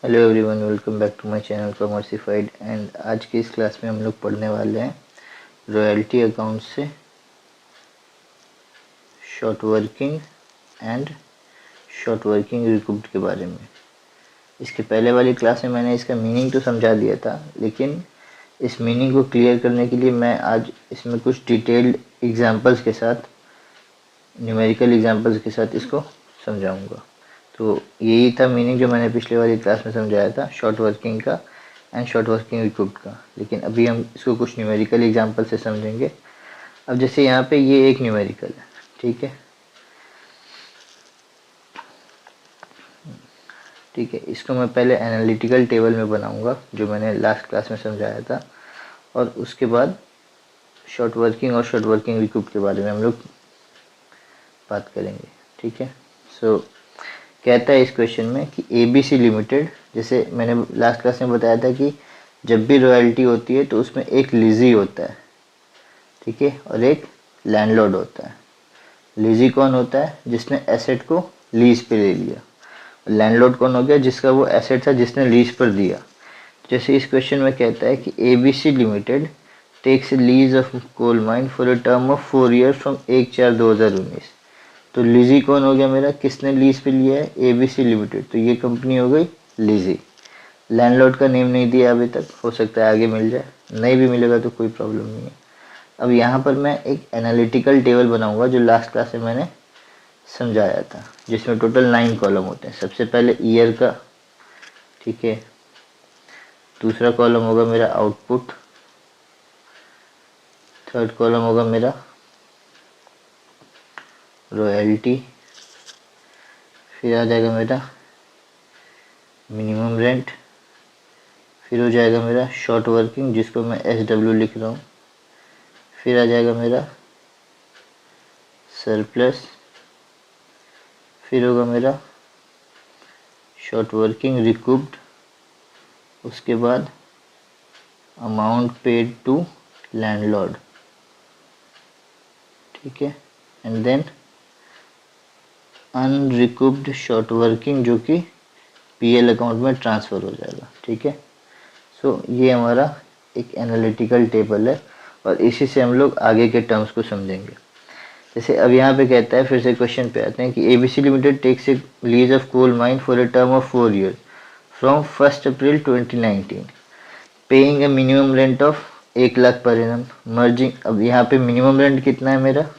Hello everyone, welcome back to my channel Commercified. And आज की इस क्लास में हम लोग पढ़ने वाले हैं रॉयल्टी अकाउंट से short working and short working recouped के बारे में। इसके पहले वाली क्लास में मैंने इसका मीनिंग तो समझा दिया था, लेकिन इस मीनिंग को क्लियर करने के लिए मैं आज इसमें कुछ डिटेल्ड एग्जांपल्स के साथ, न्यूमेरिकल एग्जांपल्स के साथ इसको समझाऊंगा। तो यही था मीनिंग जो मैंने पिछले वाली क्लास में समझाया था शॉर्ट वर्किंग का एंड शॉर्ट वर्किंग रिकूप्ड का, लेकिन अभी हम इसको कुछ न्यूमेरिकल एग्जांपल से समझेंगे। अब जैसे यहाँ पे ये एक न्यूमेरिकल है, ठीक है, इसको मैं पहले एनालिटिकल टेबल में बनाऊंगा जो मैंने लास्ट क्लास में समझाया था, और उसके बाद शॉर्ट वर्किंग और शॉर्ट वर्किंग रिकूप्ड के बारे में हम लोग बात करेंगे, ठीक है। सो कहता है इस क्वेश्चन में कि ABC लिमिटेड, जैसे मैंने लास्ट क्लास में बताया था कि जब भी रॉयल्टी होती है तो उसमें एक लीजी होता है, ठीक है, और एक लैंडलॉर्ड होता है। लीजी कौन होता है? जिसने एसेट को लीज पे ले लिया। लैंडलॉर्ड कौन हो गया? जिसका वो एसेट था जिसने लीज पर दिया। जैसे इस क्वेश्चन में कहता है कि ABC limited takes lease of coal mine for a term of 4 year from 1/4/2019। तो लीजी कौन हो गया मेरा? किसने लीज पे लिया है? ABC limited. तो ये कंपनी हो गई लीजी। लैंडलॉर्ड का नेम नहीं दिया अभी तक, हो सकता है आगे मिल जाए, नहीं भी मिलेगा तो कोई प्रॉब्लम नहीं है। अब यहाँ पर मैं एक एनालिटिकल टेबल बनाऊंगा जो लास्ट क्लास में मैंने समझाया था, जिसमें टोटल 9 कॉलम होते हैं। सबसे पहले ईयर का, ठीक है, दूसरा कॉलम होगा मेरा आउटपुट, थर्ड कॉलम होगा मेरा रॉयल्टी, फिर आ जाएगा मेरा मिनिमम रेंट, फिर हो जाएगा मेरा शॉर्ट वर्किंग जिसको मैं SW लिख रहा हूँ, फिर आ जाएगा मेरा सरप्लस, फिर होगा मेरा शॉर्ट वर्किंग रिकूप्ड, उसके बाद अमाउंट पेड टू लैंडलॉर्ड, ठीक है, एंड देन अनरिकूप्ड शॉर्ट वर्किंग जो कि PL अकाउंट में ट्रांसफ़र हो जाएगा, ठीक है। सो ये हमारा एक एनालिटिकल टेबल है और इसी से हम लोग आगे के टर्म्स को समझेंगे। जैसे अब यहाँ पे कहता है, फिर से क्वेश्चन पे आते हैं कि ABC limited takes a lease of coal mine for a term of 4 year from 1 April 2019 paying a minimum rent of 1 lakh per annum merging. अब यहाँ पे मिनिमम रेंट कितना है मेरा?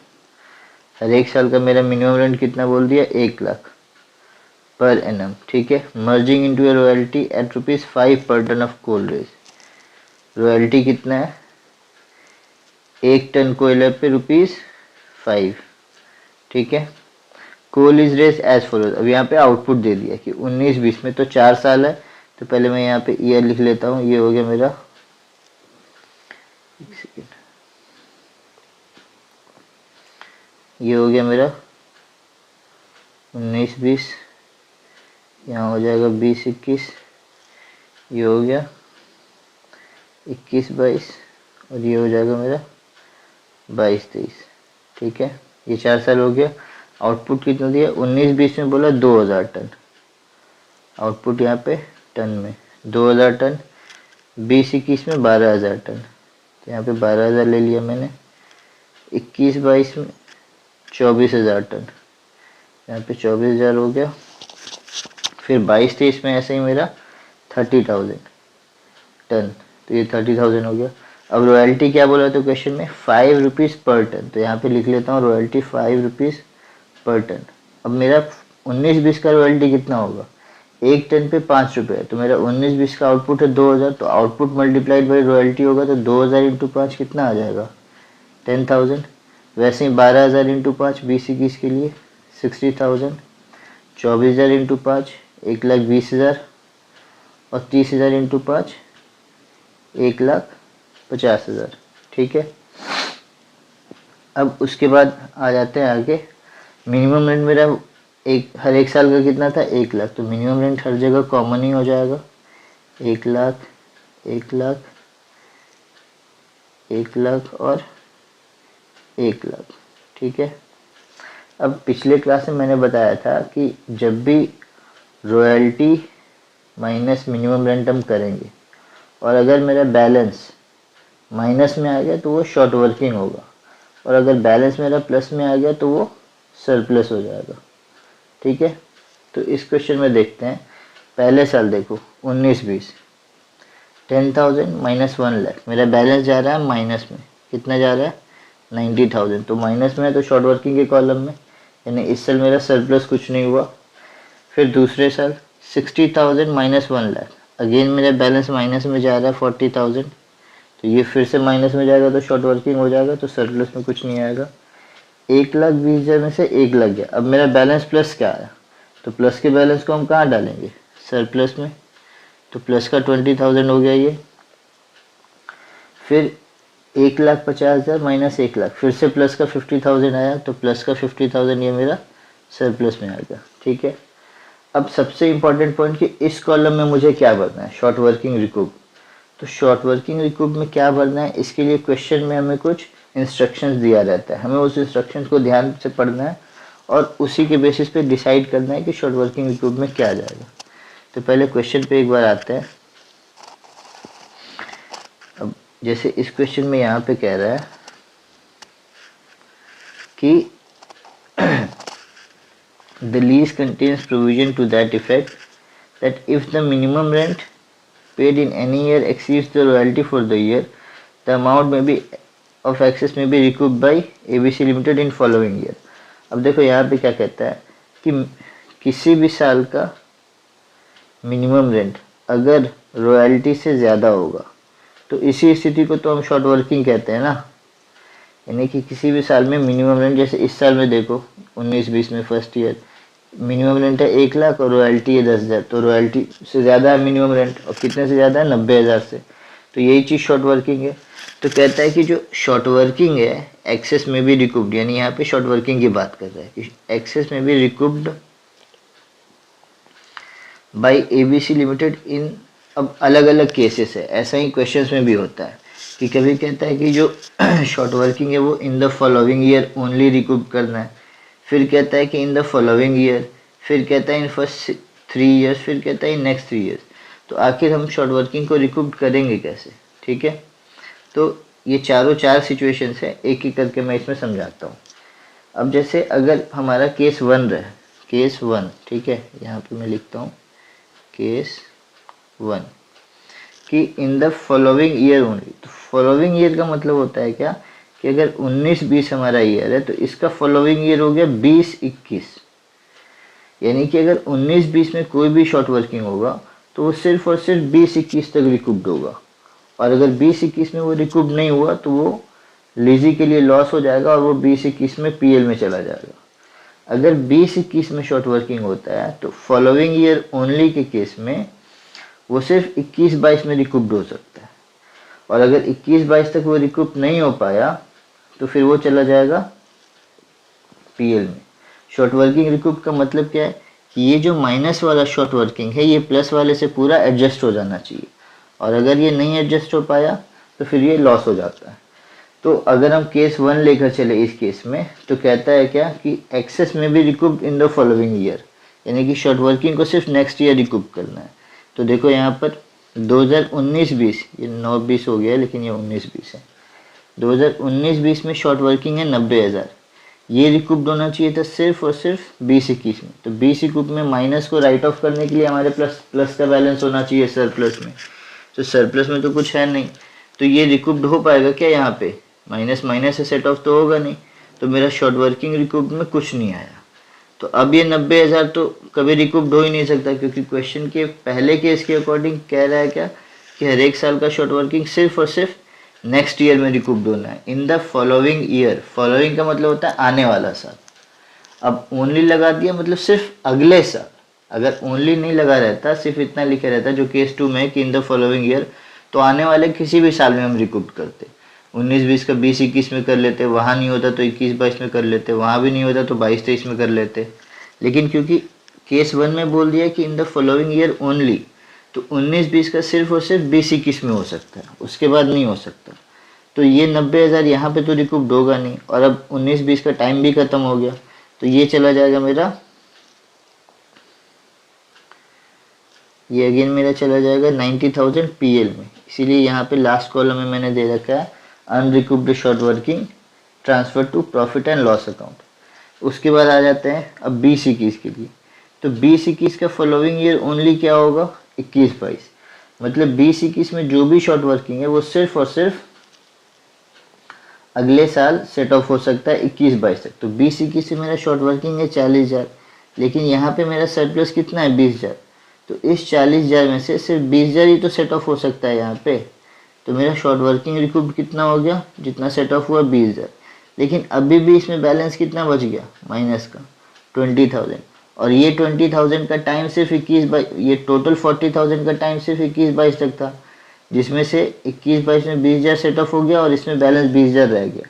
हर एक साल का मेरा मिनिमम रेंट कितना बोल दिया? 1 लाख पर एनम, ठीक है। Merging into a royalty at ₹5 per ton of coal raised. Royalty कितना है? 1 टन कोयले पे ₹5, ठीक है। Coal is raised as follows. अब यहाँ पे आउटपुट दे दिया कि 19-20 में, तो 4 साल है, तो पहले मैं यहाँ पे ईयर लिख लेता हूँ। ये हो गया मेरा, एक सेकेंड, ये हो गया मेरा 19-20, यहाँ हो जाएगा 20-21, ये हो गया 21-22, और ये हो जाएगा मेरा 22-23, ठीक है। ये 4 साल हो गया। आउटपुट कितना दिया? 19-20 में बोला 2000 टन, आउटपुट यहाँ पे टन में 2000 टन। 20-21 में 12000 टन, तो यहाँ पे 12000 ले लिया मैंने। 21-22 में 24000 टन, यहाँ पे 24000 हो गया। फिर 22-23 में ऐसे ही मेरा 30,000 टन, तो ये 30,000 हो गया। अब रॉयल्टी क्या बोला तो क्वेश्चन में? ₹5 पर टन, तो यहाँ पे लिख लेता हूँ रॉयल्टी ₹5 पर टन। अब मेरा 19-20 का रॉयल्टी कितना होगा? 1 टन पे ₹5, तो मेरा 19-20 का आउटपुट है 2000, तो आउटपुट मल्टीप्लाइड बाई रॉयल्टी होगा, तो 2000 इंटू 5 कितना आ जाएगा? 10,000। वैसे ही 12000 इंटू 5 20-21 के लिए 60,000, 24,000 इंटू 5 1,20,000, और 30,000 इंटू 5 1,50,000, ठीक है। अब उसके बाद आ जाते हैं आगे। मिनिमम रेंट मेरा हर एक साल का कितना था? 1 लाख, तो मिनिमम रेंट हर जगह कॉमन ही हो जाएगा। 1 लाख, 1 लाख, 1 लाख और 1 लाख, ठीक है। अब पिछले क्लास में मैंने बताया था कि जब भी रॉयल्टी माइनस मिनिमम रेंट हम करेंगे, और अगर मेरा बैलेंस माइनस में आ गया तो वो शॉर्ट वर्किंग होगा, और अगर बैलेंस मेरा प्लस में आ गया तो वो सरप्लस हो जाएगा। ठीक है, तो इस क्वेश्चन में देखते हैं। पहले साल देखो 19-20, 10,000 माइनस 1,00,000, मेरा बैलेंस जा रहा है माइनस में, कितना जा रहा है 90,000, तो माइनस में है तो शॉर्ट वर्किंग के कॉलम में, यानी इस साल मेरा सरप्लस कुछ नहीं हुआ। फिर दूसरे साल 60,000 माइनस 1,00,000, अगेन मेरा बैलेंस माइनस में जा रहा है 40,000, तो ये फिर से माइनस में जाएगा तो शॉर्ट वर्किंग हो जाएगा, तो सरप्लस में कुछ नहीं आएगा। 1,20,000 में से 1 लग गया, अब मेरा बैलेंस प्लस क्या आया, तो प्लस के बैलेंस को हम कहाँ डालेंगे, सरप्लस में, तो प्लस का 20,000 हो गया ये। फिर 1,50,000 माइनस 1,00,000, फिर से प्लस का 50,000 आया, तो प्लस का 50,000 ये मेरा सरप्लस में आ गया। ठीक है, अब सबसे इम्पॉर्टेंट पॉइंट कि इस कॉलम में मुझे क्या भरना है, शॉर्ट वर्किंग रिकूप। तो शॉर्ट वर्किंग रिकूप में क्या भरना है, इसके लिए क्वेश्चन में हमें कुछ इंस्ट्रक्शंस दिया रहता है, हमें उस इंस्ट्रक्शंस को ध्यान से पढ़ना है और उसी के बेसिस पे डिसाइड करना है कि शॉर्ट वर्किंग रिकूप में क्या जाएगा। तो पहले क्वेश्चन पे एक बार आते हैं। अब जैसे इस क्वेश्चन में यहाँ पे कह रहा है कि the lease contains provision to that effect that if the minimum rent paid in any year exceeds the royalty for the year, the amount may be of excess may be recouped by ABC Limited in following year। अब देखो यहाँ पे क्या कहता है कि किसी भी साल का मिनिमम रेंट अगर रॉयल्टी से ज़्यादा होगा तो इसी स्थिति को तो हम शॉर्ट वर्किंग कहते हैं ना, यानी कि किसी भी साल में मिनिमम रेंट, जैसे इस साल में देखो 19-20 में फर्स्ट ईयर मिनिमम रेंट है 1,00,000 और रॉयल्टी है 10,000, तो रॉयल्टी से ज़्यादा है मिनिमम रेंट, और कितने से ज़्यादा है 90,000 से, तो यही चीज़ शॉर्ट वर्किंग है। तो कहता है कि जो शॉर्ट वर्किंग है एक्सेस में भी रिकूप्ड, यानी यहाँ पे शॉर्ट वर्किंग की बात कर रहा है कि एक्सेस में भी रिकूप्ड बाय ABC लिमिटेड इन, अब अलग अलग केसेस है, ऐसा ही क्वेश्चंस में भी होता है कि कभी कहता है कि जो शॉर्ट वर्किंग है वो in the following year only recoup करना है, फिर कहता है कि इन द फॉलोइंग ईयर, फिर कहता है इन फर्स्ट 3 ईयर्स, फिर कहता है इन नेक्स्ट 3 ईयर्स। तो आखिर हम शॉर्ट वर्किंग को रिकूप करेंगे कैसे। ठीक है, तो ये चारों 4 सिचुएशंस है, एक एक करके मैं इसमें समझाता हूँ। अब जैसे अगर हमारा केस 1 रहे, केस 1, ठीक है, यहाँ पे मैं लिखता हूँ केस 1 कि in the following year only. तो फॉलोइंग ईयर का मतलब होता है क्या कि अगर 19-20 हमारा ईयर है तो इसका फॉलोइंग ईयर हो गया 20-21, यानी कि अगर 19-20 में कोई भी शॉर्ट वर्किंग होगा तो वो सिर्फ और सिर्फ 20-21 तक रिकूप्ड होगा, और अगर 20-21 में वो रिकूप्ड नहीं हुआ तो वो लीजी के लिए लॉस हो जाएगा और वो 20-21 में पीएल में चला जाएगा। अगर 20-21 में शॉर्ट वर्किंग होता है तो फॉलोइंग ईयर ओनली के केस में वो सिर्फ 21-22 में रिकूप्ड हो सकता है, और अगर 21-22 तक वो रिकूप नहीं हो पाया तो फिर वो चला जाएगा पीएल में। शॉर्ट वर्किंग रिकूप का मतलब क्या है कि ये जो माइनस वाला शॉर्ट वर्किंग है ये प्लस वाले से पूरा एडजस्ट हो जाना चाहिए, और अगर ये नहीं एडजस्ट हो पाया तो फिर ये लॉस हो जाता है। तो अगर हम केस 1 लेकर चले इस केस में, तो कहता है क्या कि एक्सेस में भी recoup in the following year, यानी कि शॉर्ट वर्किंग को सिर्फ नेक्स्ट ईयर रिकूप करना है। तो देखो यहाँ पर 2019-20, ये 9-20 हो गया है लेकिन ये 19-20 है, 2019-20 में शॉर्ट वर्किंग है 90,000, ये रिकूप्ड होना चाहिए था सिर्फ और सिर्फ 20-21 में। तो 20-21 में माइनस को राइट ऑफ करने के लिए हमारे प्लस का बैलेंस होना चाहिए सरप्लस में, तो सरप्लस में तो कुछ है नहीं, तो ये रिकूप्ड हो पाएगा क्या, यहाँ पे माइनस माइनस से सेट ऑफ तो होगा नहीं, तो मेरा शॉर्ट वर्किंग रिकूप्ड में कुछ नहीं आया। तो अब ये 90,000 तो कभी रिकूप्ड हो ही नहीं सकता, क्योंकि क्वेश्चन के पहले केस के अकॉर्डिंग कह रहा है क्या कि हर एक साल का शॉर्ट वर्किंग सिर्फ और सिर्फ नेक्स्ट ईयर में रिकूप्ड होना है, in the following year. Following का मतलब होता है आने वाला साल। अब ओनली लगा दिया मतलब सिर्फ अगले साल, अगर ओनली नहीं लगा रहता, सिर्फ इतना लिखा रहता जो केस 2 में कि इन द फॉलोइंग ईयर, तो आने वाले किसी भी साल में हम रिकूप्ड करते। 19-20 का 20-21 में कर लेते, वहाँ नहीं होता तो 21-22 में कर लेते, वहाँ भी नहीं होता तो 22-23 में कर लेते। लेकिन क्योंकि केस 1 में बोल दिया कि in the following year only, तो 19-20 का सिर्फ और सिर्फ 20-21 में हो सकता है, उसके बाद नहीं हो सकता। तो ये 90,000 यहाँ पे तो रिकूप्ड होगा नहीं, और अब 19-20 का टाइम भी खत्म हो गया, तो ये चला जाएगा मेरा ये अगेन मेरा चला जाएगा 90,000 PL में, इसीलिए यहाँ पे लास्ट कॉलम में मैंने दे रखा है unrecouped short working transfer to profit and loss account. उसके बाद आ जाते हैं अब 20-21 के लिए। तो 20-21 का फॉलोइंग ईयर ओनली क्या होगा, 21-22। मतलब 20-21 में जो भी शॉर्ट वर्किंग है वो सिर्फ और सिर्फ अगले साल सेट ऑफ हो सकता है 21-22 तक। तो 20-21 से मेरा शॉर्ट वर्किंग है 40,000, लेकिन यहाँ पे मेरा सरप्लस कितना है 20,000। तो इस 40,000 में से सिर्फ 20,000 ही तो सेट ऑफ हो सकता है यहाँ पे। तो मेरा शॉर्ट वर्किंग रिकूप कितना हो गया, जितना सेट ऑफ हुआ 20,000। लेकिन अभी भी इसमें बैलेंस कितना बच गया माइनस का 20,000। और ये 20,000 का टाइम सिर्फ 21-22, ये टोटल 40,000 का टाइम सिर्फ 21-22 तक था, जिसमें से 21-22 में 20,000 सेट ऑफ हो गया और इसमें बैलेंस 20,000 रह गया।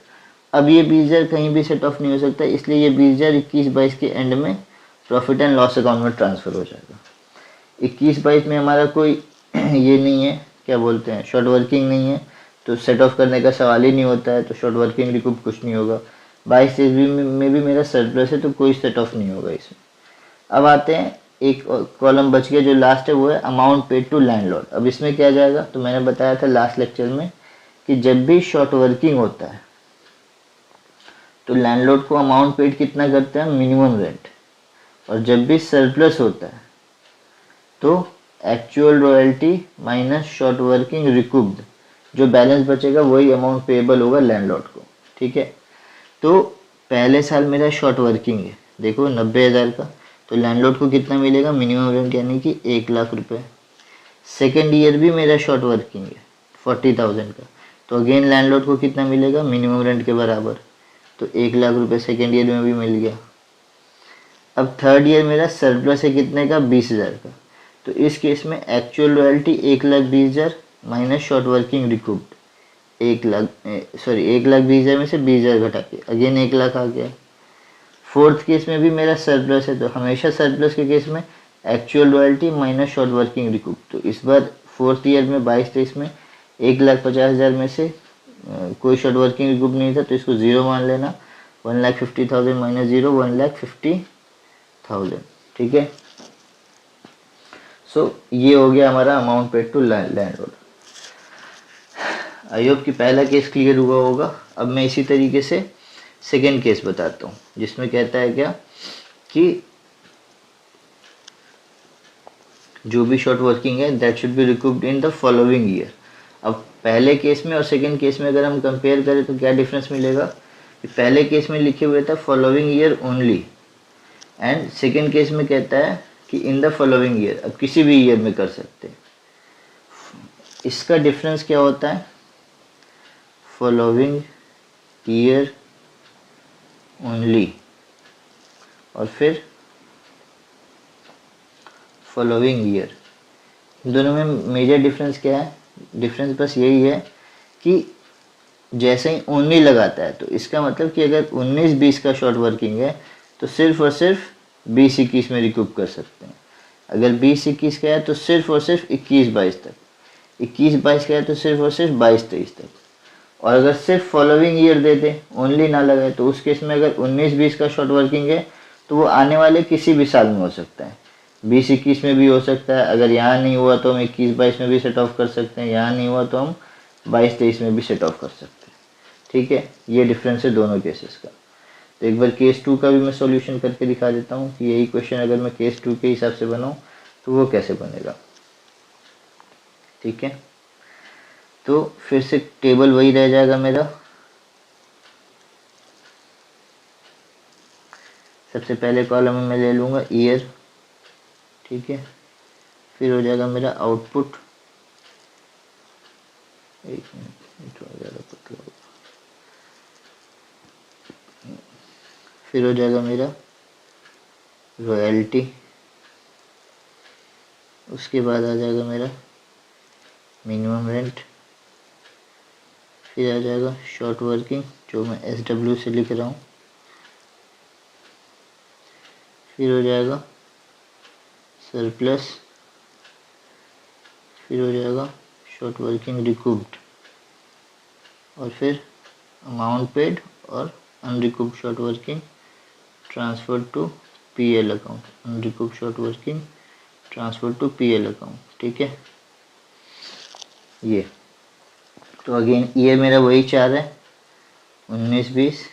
अब ये 20,000 कहीं भी सेट ऑफ नहीं हो सकता, इसलिए ये 20,000 21-22 के एंड में प्रॉफिट एंड लॉस अकाउंट में ट्रांसफ़र हो जाएगा। 21-22 में हमारा कोई ये नहीं है, क्या बोलते हैं, शॉर्ट वर्किंग नहीं है, तो सेट ऑफ करने का सवाल ही नहीं होता है, तो शॉर्ट वर्किंग रिकूप कुछ नहीं होगा। 22-23 में भी मेरा सरप्लस है, तो कोई सेट ऑफ नहीं होगा इसमें। अब आते हैं, एक कॉलम बच गया जो लास्ट है, वो है अमाउंट पेड टू लैंडलॉर्ड। अब इसमें क्या जाएगा, तो मैंने बताया था लास्ट लेक्चर में कि जब भी शॉर्ट वर्किंग होता है तो लैंडलॉर्ड को अमाउंट पेड कितना करते हैं, मिनिमम रेंट। और जब भी सरप्लस होता है तो actual royalty minus short working recouped, जो बैलेंस बचेगा वही अमाउंट पेएबल होगा लैंडलॉर्ड को। ठीक है, तो पहले साल मेरा शॉर्ट वर्किंग है, देखो 90,000 का, तो लैंडलॉर्ड को कितना मिलेगा, मिनिमम रेंट यानी कि 1,00,000 रुपये। सेकेंड ईयर भी मेरा शॉर्ट वर्किंग है 40,000 का, तो अगेन लैंडलॉर्ड को कितना मिलेगा, मिनिमम रेंट के बराबर, तो 1,00,000 रुपये सेकेंड ईयर में भी मिल गया। अब थर्ड ईयर मेरा सरप्लस है कितने का, 20,000 का, तो इस केस में actual royalty 1,20,000 minus short working recouped 1,20,000 में से 20,000 घटा के अगेन 1,00,000 आ गया। फोर्थ केस में भी मेरा सरप्लस है, तो हमेशा सरप्लस के केस में actual royalty minus short working recoup. तो इस बार फोर्थ ईयर में 22-23 में 1,50,000 में से कोई शॉर्ट वर्किंग रिकूप नहीं था, तो इसको ज़ीरो मान लेना। 1,50,000 माइनस ज़ीरो 1,50,000। ठीक है, सो ये हो गया हमारा amount paid to landlord. I hope कि पहला केस क्लियर हुआ होगा। अब मैं इसी तरीके से सेकेंड केस बताता हूँ, जिसमें कहता है क्या कि जो भी शॉर्ट वर्किंग है that should be recouped in the following year. अब पहले केस में और सेकेंड केस में अगर हम कंपेयर करें तो क्या डिफरेंस मिलेगा, कि पहले केस में लिखे हुए था following year only, and second case में कहता है कि इन द फॉलोइंग ईयर। अब किसी भी ईयर में कर सकते हैं। इसका डिफरेंस क्या होता है, फॉलोइंग ईयर ओनली और फिर फॉलोइंग ईयर, दोनों में मेजर डिफरेंस क्या है, डिफरेंस बस यही है कि जैसे ही ओनली लगाता है तो इसका मतलब कि अगर 19-20 का शॉर्ट वर्किंग है तो सिर्फ और सिर्फ 20-21 में रिकूप कर सकते हैं। अगर 20-21 का है तो सिर्फ और सिर्फ 21-22 तक, 21-22 का है तो सिर्फ और सिर्फ 22-23 तक। और अगर सिर्फ फॉलोइंग ईयर दे दे, ओनली ना लगाए, तो उस केस में अगर 19-20 का शॉर्ट वर्किंग है तो वो आने वाले किसी भी साल में हो सकता है, 20-21 में भी हो सकता है। अगर यहाँ नहीं हुआ तो हम 21-22 में भी सेट ऑफ कर सकते हैं, यहाँ नहीं हुआ तो हम 22-23 में भी सेट ऑफ कर सकते हैं। ठीक है, ये डिफरेंस है दोनों केसेस का। तो एक बार केस 2 का भी मैं सॉल्यूशन करके दिखा देता हूँ कि यही क्वेश्चन अगर मैं केस 2 के हिसाब से बनाऊँ तो वो कैसे बनेगा। ठीक है, तो फिर से टेबल वही रह जाएगा मेरा। सबसे पहले कॉलम में मैं ले लूँगा ईयर, ठीक है, फिर हो जाएगा मेरा आउटपुट, एक मिनट थोड़ा ज़्यादा पतला होगा, फिर हो जाएगा मेरा रॉयल्टी, उसके बाद आ जाएगा मेरा मिनिमम रेंट, फिर आ जाएगा शॉर्ट वर्किंग जो मैं SW से लिख रहा हूँ, फिर हो जाएगा सरप्लस, फिर हो जाएगा शॉर्ट वर्किंग रिकूप्ड, और फिर अमाउंट पेड और unrecouped short working transfer to PL account, unrecouped short working transfer to P L account, ठीक है। ये तो अगेन ये मेरा वही 4 है, 19-20,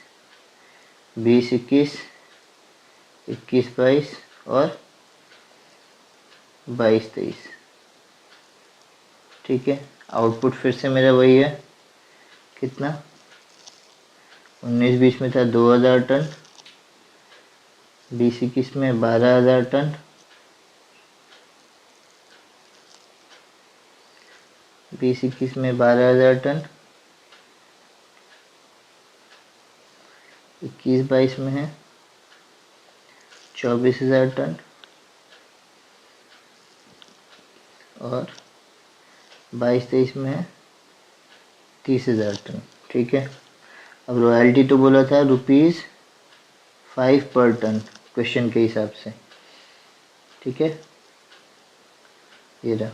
20-21, 21-22 और 22-23, ठीक है। आउटपुट फिर से मेरा वही है, कितना 19-20 में था 2000 टन, 20-21 में 12,000 टन, 20-21 में 12,000 टन, 21-22 में है 24,000 टन और 22-23 में है 30,000 टन, ठीक है। अब रॉयल्टी तो बोला था ₹5 पर टन क्वेश्चन के हिसाब से, ठीक है। ये रहा,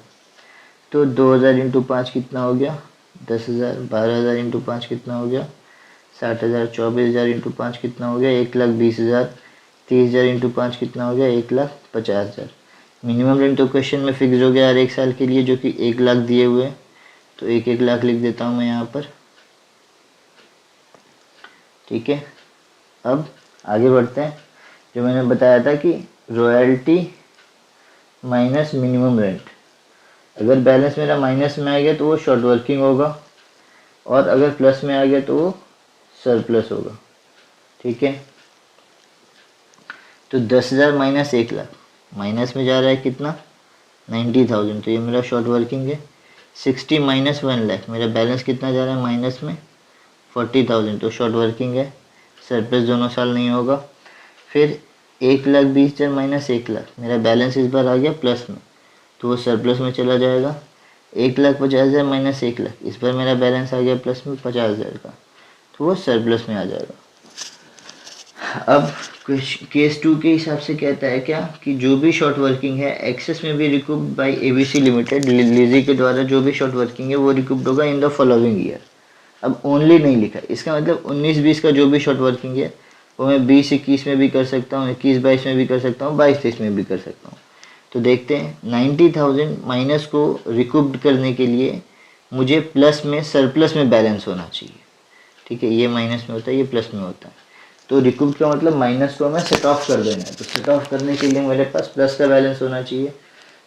तो 2,000 इंटू 5 कितना हो गया 10,000, 12,000 इंटू 5 कितना हो गया 60,000, 24,000 इंटू 5 कितना हो गया 1,20,000, 30,000 इंटू 5 कितना हो गया 1,50,000। मिनिमम रेंट तो क्वेश्चन में फिक्स हो गया हर एक साल के लिए, जो कि 1 लाख दिए हुए, तो 1 लाख लिख देता हूँ मैं यहाँ पर, ठीक है। अब आगे बढ़ते हैं। जो मैंने बताया था कि रॉयल्टी माइनस मिनिमम रेंट, अगर बैलेंस मेरा माइनस में आ गया तो वो शॉर्ट वर्किंग होगा, और अगर प्लस में आ गया तो वो सरप्लस होगा, ठीक है। तो 10,000 माइनस 1 लाख, माइनस में जा रहा है कितना 90,000, तो ये मेरा शॉर्ट वर्किंग है। 60 माइनस 1 लाख, मेरा बैलेंस कितना जा रहा है माइनस में 40,000, तो शॉर्ट वर्किंग है, सरप्लस दोनों साल नहीं होगा। फिर 1,20,000 माइनस 1 लाख, मेरा बैलेंस इस बार आ गया प्लस में, तो वो सरप्लस में चला जाएगा। 1,50,000 माइनस 1 लाख, इस बार मेरा बैलेंस आ गया प्लस में 50,000 का, तो वो सरप्लस में आ जाएगा। अब केस 2 के हिसाब से कहता है क्या कि जो भी शॉर्ट वर्किंग है एक्सेस में भी रिकूप्ड बाय एबीसी लिमिटेड, लीजी के द्वारा जो भी शॉर्ट वर्किंग है वो रिकूप्ड होगा इन द फॉलोइंग ईयर। अब ओनली नहीं लिखा, इसका मतलब 19-20 का जो भी शॉर्ट वर्किंग है वो मैं 20-21 में भी कर सकता हूँ, 21-22 में भी कर सकता हूँ, 22-23 में भी कर सकता हूँ। तो देखते हैं 90,000 माइनस को रिकूप्ड करने के लिए मुझे प्लस में सरप्लस में बैलेंस होना चाहिए, ठीक है। ये माइनस में होता है, ये प्लस में होता है, तो रिकूप्ड का मतलब माइनस को हमें सेट ऑफ कर देना है, तो सेट ऑफ करने के लिए मेरे पास प्लस का बैलेंस होना चाहिए।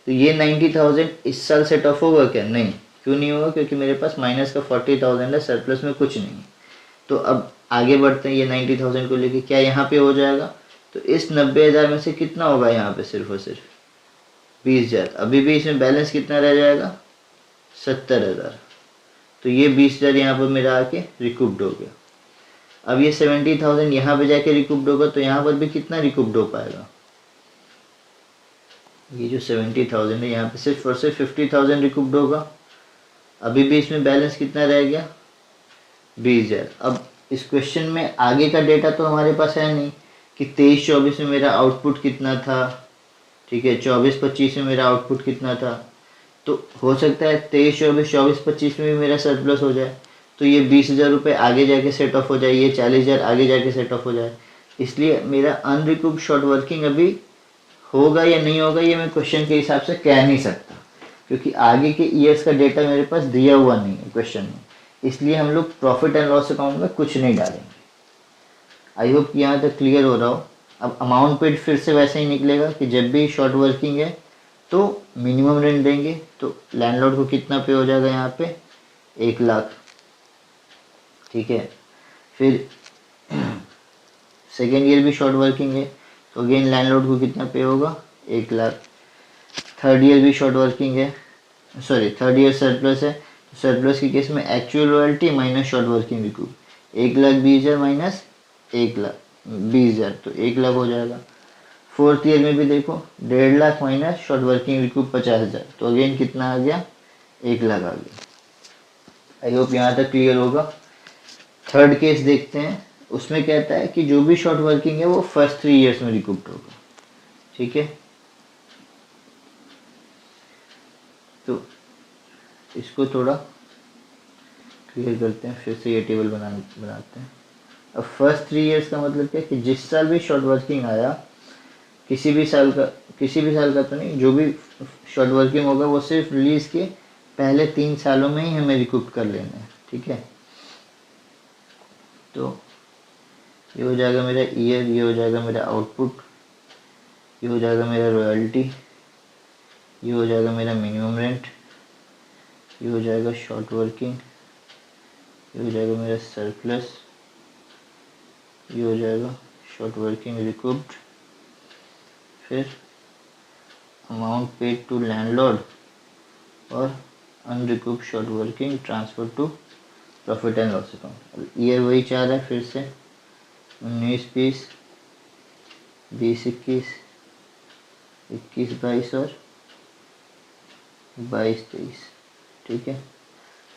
तो ये 90,000 इस साल सेट ऑफ होगा क्या, नहीं, क्यों नहीं होगा, क्योंकि मेरे पास माइनस का 40,000 है, सरप्लस में कुछ नहीं। तो अब आगे बढ़ते हैं, ये 90,000 को लेके क्या यहाँ पे हो जाएगा, तो इस 90,000 में से कितना होगा यहाँ पे सिर्फ और सिर्फ 20,000, अभी भी इसमें बैलेंस कितना रह जाएगा 70,000, तो ये 20,000 यहाँ पर मेरा आके रिकूप्ड हो गया। अब ये 70,000 यहाँ पे जाके रिकूप्ड होगा, तो यहाँ पर भी कितना रिकूप्ड हो पाएगा, ये जो 70,000 है यहाँ पे सिर्फ और सिर्फ 50,000 रिकूप्ड होगा। अभी भी इसमें बैलेंस कितना रह गया 20,000। अब इस क्वेश्चन में आगे का डेटा तो हमारे पास है नहीं कि 23-24 में मेरा आउटपुट कितना था, ठीक है, 24-25 में मेरा आउटपुट कितना था, तो हो सकता है 23-24, 24-25 में भी मेरा सरप्लस हो जाए, तो ये 20,000 रुपये आगे जाके सेट ऑफ हो जाए, ये 40,000 आगे जाके सेट ऑफ हो जाए। इसलिए मेरा अनरिकूप्ड शॉर्ट वर्किंग अभी होगा या नहीं होगा ये मैं क्वेश्चन के हिसाब से कह नहीं सकता, क्योंकि आगे के ईयर्स का डेटा मेरे पास दिया हुआ नहीं है क्वेश्चन में, इसलिए हम लोग प्रॉफिट एंड लॉस अकाउंट में कुछ नहीं डालेंगे। आई होप कि यहाँ तक क्लियर हो रहा हो। अब अमाउंट पेड फिर से वैसे ही निकलेगा कि जब भी शॉर्ट वर्किंग है तो मिनिमम रेंट देंगे, तो लैंडलॉर्ड को कितना पे हो जाएगा यहाँ पे 1 लाख, ठीक है। फिर सेकेंड ईयर भी शॉर्ट वर्किंग है, तो अगेन लैंडलॉर्ड को कितना पे होगा 1 लाख। थर्ड ईयर भी शॉर्ट वर्किंग है, सॉरी थर्ड ईयर सरप्लस है, सरप्लस के केस में actual royalty minus short working recoup 1,20,000 minus 1,20,000, तो 1 लाख हो जाएगा। फोर्थ ईयर में भी देखो 1.5 lakh minus short working recoup 50,000, तो अगेन कितना आ गया 1 लाख आ गया। आई होप यहाँ तक क्लियर होगा। थर्ड केस देखते हैं, उसमें कहता है कि जो भी शॉर्ट वर्किंग है वो फर्स्ट 3 ईयर्स में रिकूप्ड होगा, ठीक है। तो इसको थोड़ा क्लियर करते हैं, फिर से ये टेबल बनाते हैं। अब फर्स्ट 3 ईयर्स का मतलब क्या कि जिस साल भी शॉर्ट वर्किंग आया किसी भी साल का तो नहीं, जो भी शॉर्ट वर्किंग होगा वो सिर्फ रिलीज़ के पहले 3 सालों में ही हमें रिकूप कर लेना है, ठीक है। तो ये हो जाएगा मेरा ईयर, ये हो जाएगा मेरा आउटपुट, ये हो जाएगा मेरा रॉयल्टी, ये हो जाएगा मेरा मिनिमम रेंट, ये हो जाएगा शॉर्ट वर्किंग, ये हो जाएगा मेरा सरप्लस, ये हो जाएगा शॉर्ट वर्किंग रिकूप्ड, फिर अमाउंट पेड टू लैंडलॉर्ड और unrecouped short working transfer to profit and loss account. Year वही 4 है, फिर से 19-20, 20-21, 21-22 और 22-23, ठीक है।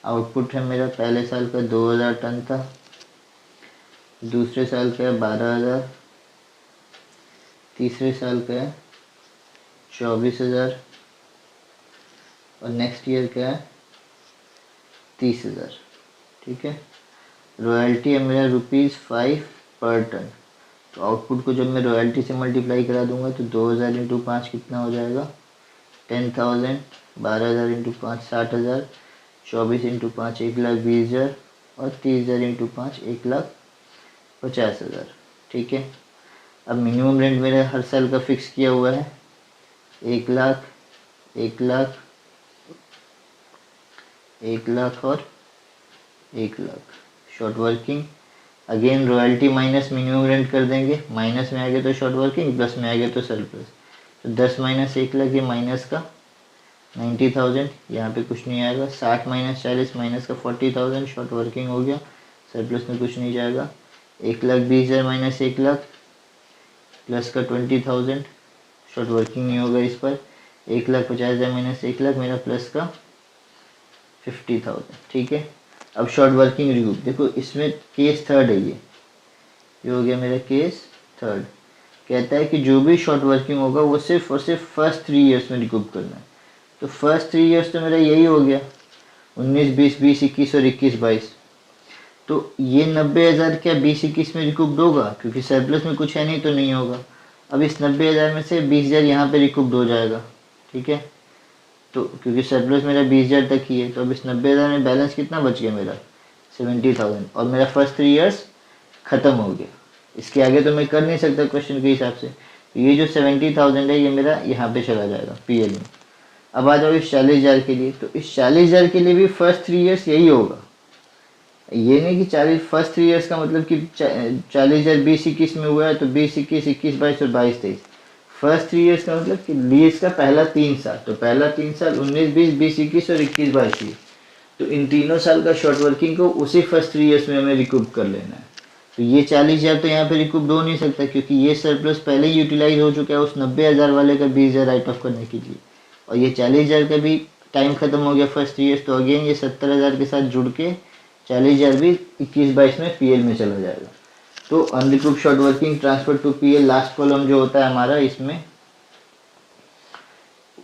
आउटपुट है मेरा पहले साल का 2000 टन था, दूसरे साल का है 12,000, तीसरे साल का है 24,000 और नेक्स्ट ईयर का है 30,000, ठीक है। रॉयल्टी है मेरा ₹5 पर टन। तो आउटपुट को जब मैं रॉयल्टी से मल्टीप्लाई करा दूंगा तो 2000 इंटू 5 कितना हो जाएगा, 10,000, 12,000 इंटू 5 60,000, 24 इंटू 5 1,20,000 और 30,000 इंटू 5 1,50,000, ठीक है। अब मिनिमम रेंट मेरा हर साल का फिक्स किया हुआ है 1 लाख, 1 लाख, 1 लाख और 1 lakh. Short working again royalty minus minimum rent कर देंगे, माइनस में आ गया तो शॉर्ट वर्किंग, प्लस में आ गया तो सरप्लस। तो 10 माइनस 1 लाख, ये माइनस का 90,000, यहाँ पे कुछ नहीं आएगा। 60 माइनस 40 माइनस का 40,000, शॉर्ट वर्किंग हो गया, सरप्लस में कुछ नहीं जाएगा। 1,20,000 माइनस 1 लाख प्लस का 20,000, शॉर्ट वर्किंग नहीं होगा इस पर। 1,50,000 माइनस 1 लाख मेरा प्लस का 50,000, ठीक है। अब शॉर्ट वर्किंग रिकूप देखो, इसमें केस थर्ड है, ये हो गया मेरा केस थर्ड। कहता है कि जो भी शॉर्ट वर्किंग होगा वो सिर्फ और सिर्फ फर्स्ट 3 ईयर्स में रिकूप करना है। तो फर्स्ट 3 ईयर्स तो मेरा यही हो गया 19, 20, 20, 21 और 21, 22। तो ये 90,000 क्या 20, 21 में रिकूप्ड होगा, क्योंकि सरप्लस में कुछ है नहीं तो नहीं होगा। अब इस 90,000 में से 20,000 यहाँ पे रिकूप्ड हो जाएगा, ठीक है। तो क्योंकि सरप्लस मेरा 20,000 तक ही है, तो अब इस 90,000 में बैलेंस कितना बच गया मेरा 70,000, और मेरा फर्स्ट 3 ईयर्स ख़त्म हो गया। इसके आगे तो मैं कर नहीं सकता क्वेश्चन के हिसाब से। तो ये जो 70,000 है ये मेरा यहाँ पे चला जाएगा पीएल में। अब आ जाओ इस 40,000 के लिए। तो इस 40,000 के लिए भी फर्स्ट 3 ईयर्स यही होगा। ये नहीं कि फर्स्ट 3 ईयर्स का मतलब कि 40,000 20, 21 में हुआ है तो 20, 21, 21, 22 और 22, 23। फर्स्ट 3 ईयर्स का मतलब कि लीज का पहला 3 साल, तो पहला 3 साल 19, 20, 20, 21 और 21, 22। तो इन तीनों साल का शॉर्ट वर्किंग को उसी फर्स्ट 3 ईयर्स में हमें रिकूप कर लेना है। तो ये 40,000 तो यहाँ पे रिकूप हो नहीं सकता, क्योंकि ये सरप्लस पहले ही यूटिलाइज हो चुका है उस 90,000 वाले का 20,000 राइट ऑफ करने के लिए, और ये 40,000 का भी टाइम खत्म हो गया फर्स्ट 3 ईयर्स। तो अगेन ये 70,000 के साथ जुड़ के 40,000 भी 21, 22 में पीएल में चला जाएगा। तो unrecouped short working transfer to P L, last column जो होता है हमारा इसमें,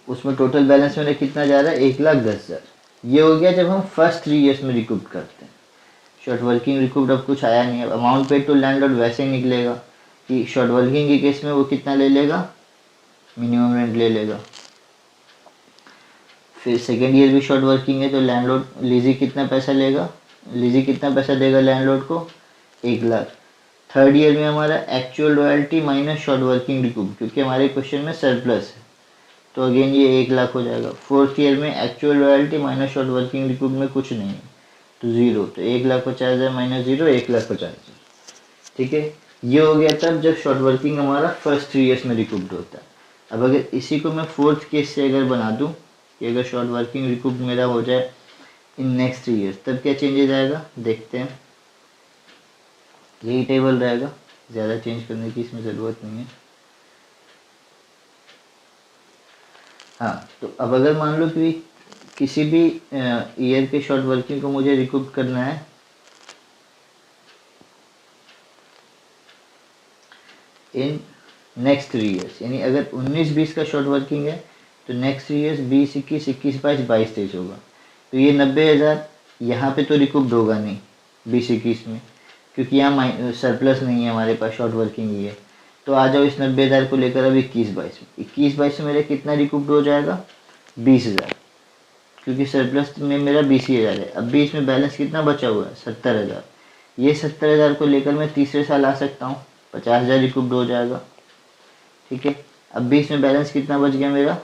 उसमें टोटल बैलेंस मेरा कितना जा रहा है 1,10,000। ये हो गया जब हम फर्स्ट 3 ईयर्स में रिकूप करते हैं। शॉर्ट वर्किंग रिकूप्ड अब कुछ आया नहीं है। अमाउंट पेड टू लैंडलॉर्ड वैसे ही निकलेगा कि शॉर्ट वर्किंग के केस में वो कितना ले लेगा, मिनिमम रेंट ले लेगा। फिर सेकेंड ईयर भी शॉर्ट वर्किंग है तो लैंडलॉर्ड लीजी कितना पैसा लेगा, लीजी कितना पैसा देगा लैंडलॉर्ड को 1 लाख। थर्ड ईयर में हमारा actual royalty minus short working recoup, क्योंकि हमारे क्वेश्चन में सरप्लस है तो अगेन ये 1 लाख हो जाएगा। फोर्थ ईयर में actual royalty minus short working recoup में कुछ नहीं है तो 0, तो 1,50,000 माइनस 0 1,50,000, ठीक है। ये हो गया तब जब शॉर्ट वर्किंग हमारा फर्स्ट 3 ईयर्स में रिकूप्ड होता है। अब अगर इसी को मैं फोर्थ केस से अगर बना दूं कि अगर शॉर्ट वर्किंग रिकूप्ड मेरा हो जाए इन नेक्स्ट 3 ईयर्स, तब क्या चेंजेस आएगा देखते हैं। यही टेबल रहेगा, ज़्यादा चेंज करने की इसमें ज़रूरत नहीं है। हाँ, तो अब अगर मान लो कि किसी भी ईयर के शॉर्ट वर्किंग को मुझे रिकूप करना है इन नेक्स्ट 3 ईयर्स, यानी अगर 19, 20 का शॉर्ट वर्किंग है तो नेक्स्ट 3 ईयर्स 20, 21, 21, 22, 22, 23 होगा। तो ये 90,000 यहाँ पे तो रिकूप्ड होगा नहीं 20, 21 में, क्योंकि यहाँ सरप्लस नहीं है हमारे पास, शॉर्ट वर्किंग ही है। तो आ जाओ इस 90,000 को लेकर अब 21/22 में। 21/22 में मेरा कितना रिकूप्ड हो जाएगा? 20,000, क्योंकि सरप्लस में मेरा 20,000 है। अब भी इसमें बैलेंस कितना बचा हुआ है? 70,000। ये 70,000 को लेकर मैं तीसरे साल आ सकता हूँ, 50,000 रिकूप्ड हो जाएगा। ठीक है, अब भी इसमें बैलेंस कितना बच गया मेरा?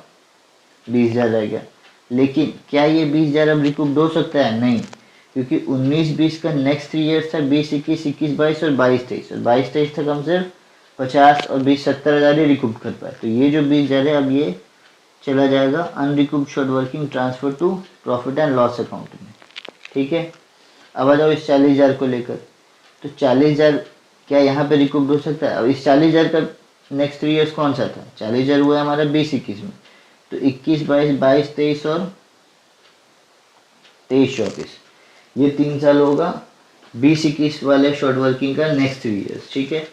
20,000 रह गया। लेकिन क्या ये 20,000 अब रिकूप्ड हो सकता है? नहीं, क्योंकि 19-20 का नेक्स्ट 3 ईयर्स था, 20-21, 21-22 और 22-23। और 22-23 तक हम सिर्फ 50 और 20 70,000 ही रिकूप कर पाए। तो ये जो 20,000 है अब ये चला जाएगा unrecouped short working transfer to profit and loss account में। ठीक है, अब आ जाओ इस 40,000 को लेकर। तो 40,000 क्या यहाँ पे रिकूप्ड हो सकता है? अब इस 40,000 का नेक्स्ट 3 ईयर्स कौन सा था? 40,000 हुआ है हमारा 20-21 में, तो 21-22, 22-23 और 23-24, ये 3 साल होगा 20-21 वाले शॉर्ट वर्किंग का नेक्स्ट 3 ईयर्स। ठीक है,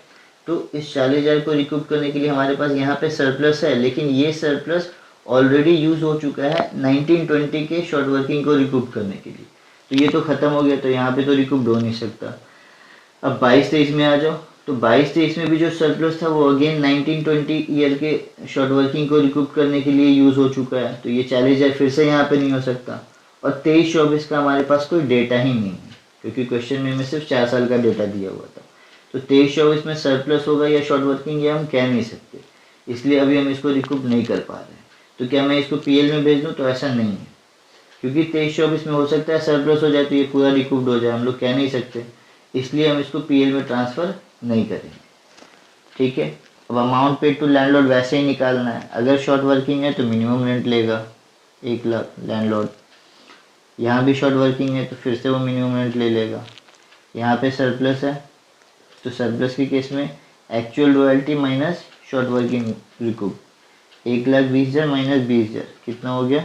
तो इस 40,000 को रिकूप करने के लिए हमारे पास यहाँ पे सरप्लस है, लेकिन ये सरप्लस ऑलरेडी यूज हो चुका है 19-20 के शॉर्ट वर्किंग को रिकूप करने के लिए। तो ये तो खत्म हो गया, तो यहाँ पे तो रिकूप हो नहीं सकता। अब 22-23 में आ जाओ, तो 22-23 में भी जो सरप्लस था वो अगेन 19-20 ईयर के शॉर्ट वर्किंग को रिकूप करने के लिए यूज हो चुका है, तो ये 40,000 फिर से यहाँ पे नहीं हो सकता। और 23-24 का हमारे पास कोई डेटा ही नहीं है, क्योंकि क्वेश्चन में सिर्फ 4 साल का डेटा दिया हुआ था। तो 23-24 में सरप्लस होगा या शॉर्ट वर्किंग, ये हम कह नहीं सकते, इसलिए अभी हम इसको रिकूप नहीं कर पा रहे हैं। तो क्या मैं इसको पीएल में भेज दूँ? तो ऐसा नहीं है, क्योंकि 23-24 में हो सकता है सरप्लस हो जाए तो ये पूरा रिकूप्ड हो जाए, हम लोग कह नहीं सकते, इसलिए हम इसको पीएल में ट्रांसफ़र नहीं करेंगे। ठीक है, अब अमाउंट पेड टू लैंडलॉर्ड वैसे ही निकालना है। अगर शॉर्ट वर्किंग है तो मिनिमम रेंट लेगा 1 लाख लैंडलॉर्ड, यहाँ भी शॉर्ट वर्किंग है तो फिर से वो मिनिमम रेंट ले लेगा। यहाँ पे सरप्लस है तो सरप्लस के केस में actual royalty minus short working recoup, 1,20,000 minus 20,000 कितना हो गया?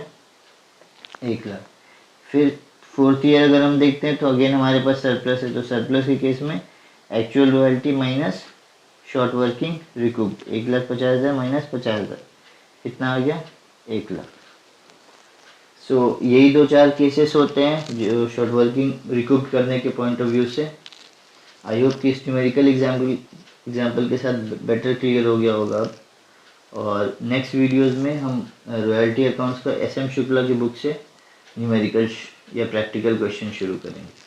1 लाख। फिर 4th ईयर अगर हम देखते हैं तो अगेन हमारे पास सरप्लस है, तो सरप्लस के केस में actual royalty minus short working recoup, 1,50,000 minus 50,000 कितना आ गया? 1 लाख। सो यही 2-4 केसेस होते हैं जो शॉर्ट वर्किंग रिकूप करने के पॉइंट ऑफ व्यू से। आई होप कि इस न्यूमेरिकल एग्जाम्पल के साथ बेटर क्लियर हो गया होगा अब। और नेक्स्ट वीडियोस में हम रॉयल्टी अकाउंट्स का SM शुक्ला की बुक से न्यूमेरिकल या प्रैक्टिकल क्वेश्चन शुरू करेंगे।